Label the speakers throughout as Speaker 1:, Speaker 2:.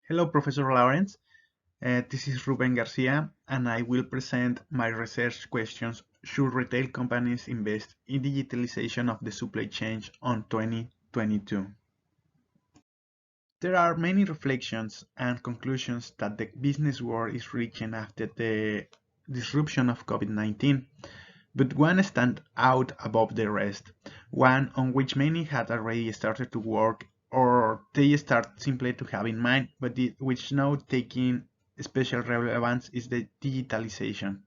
Speaker 1: Hello, Professor Lawrence. This is Ruben Garcia, and I will present my research questions. Should retail companies invest in digitalization of the supply chain on 2022? There are many reflections and conclusions that the business world is reaching after the disruption of COVID-19, but one stands out above the rest, one on which many had already started to work or they start simply to have in mind, but which now taking special relevance is the digitalization.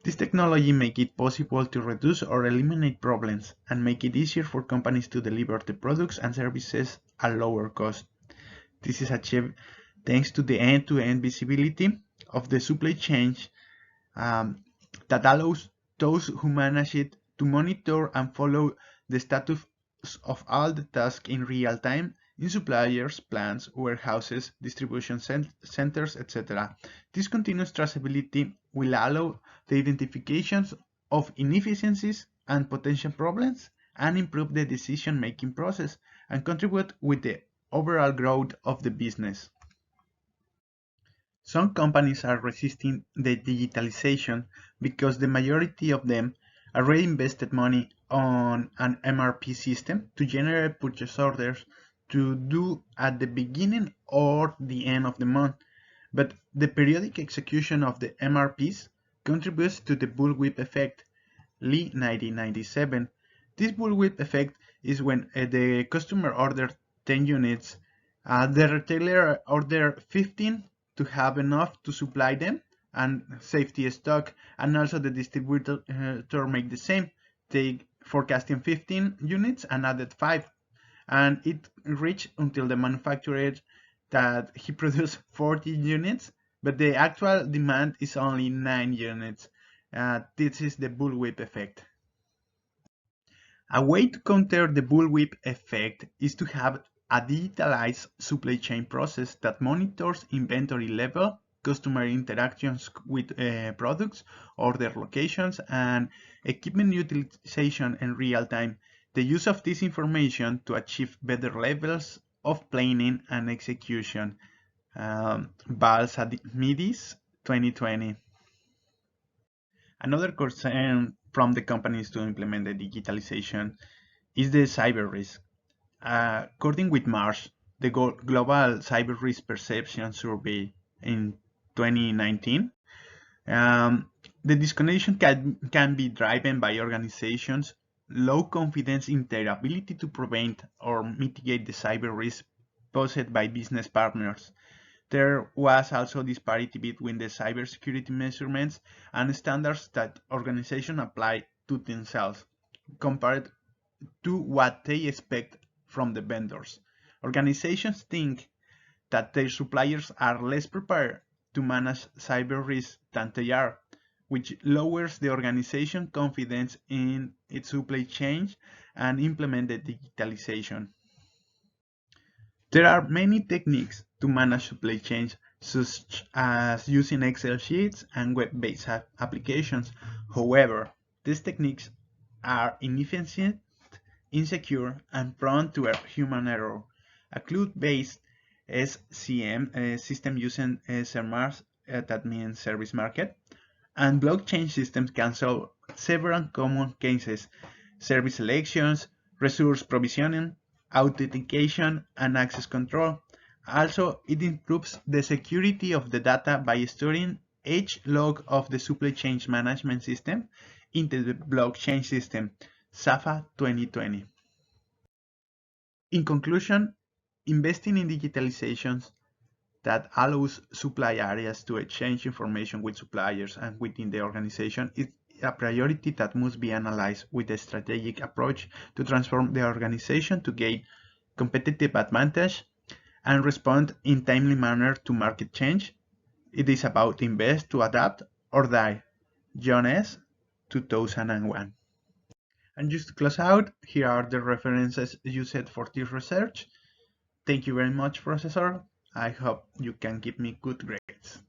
Speaker 1: This technology make it possible to reduce or eliminate problems and make it easier for companies to deliver the products and services at lower cost. This is achieved thanks to the end-to-end visibility of the supply chain um, that allows those who manage it to monitor and follow the status of all the tasks in real time in suppliers, plants, warehouses, distribution centers, etc. This continuous traceability will allow the identifications of inefficiencies and potential problems and improve the decision-making process and contribute with the overall growth of the business. Some companies are resisting the digitalization because the majority of them already invested money on an MRP system to generate purchase orders to do at the beginning or the end of the month. But the periodic execution of the MRPs contributes to the bullwhip effect, Lee 1997. This bullwhip effect is when the customer orders 10 units, the retailer order 15 to have enough to supply them and safety stock, and also the distributor make the same, take forecasting 15 units and added 5, and it reached until the manufacturer that he produced 40 units, but the actual demand is only 9 units. This is the bullwhip effect. A way to counter the bullwhip effect is to have a digitalized supply chain process that monitors inventory level, customer interactions with products, order locations, and equipment utilization in real time. The use of this information to achieve better levels of planning and execution. Balsadimidis, 2020. Another concern from the companies to implement the digitalization is the cyber risk. According with Marsh, the Global Cyber Risk Perception Survey in 2019, um, the disconnection can be driven by organizations' low confidence in their ability to prevent or mitigate the cyber risk posed by business partners. There was also disparity between the cybersecurity measurements and standards that organizations apply to themselves, compared to what they expect from the vendors. Organizations think that their suppliers are less prepared to manage cyber risk than they are, which lowers the organization's confidence in its supply chain and implement the digitalization. There are many techniques to manage supply chains, such as using Excel sheets and web-based applications. However, these techniques are inefficient, insecure, and prone to human error. A cloud-based SCM system using SMRs, that means service market, and blockchain systems can solve several common cases: service selections, resource provisioning, authentication, and access control. Also, it improves the security of the data by storing each log of the supply chain management system into the blockchain system, SAFA 2020. In conclusion, investing in digitalizations that allows supply areas to exchange information with suppliers and within the organization is a priority that must be analyzed with a strategic approach to transform the organization to gain competitive advantage and respond in timely manner to market change. It is about invest to adapt or die. John S. 2001. And just to close out, here are the references used for this research. Thank you very much, Professor. I hope you can give me good grades.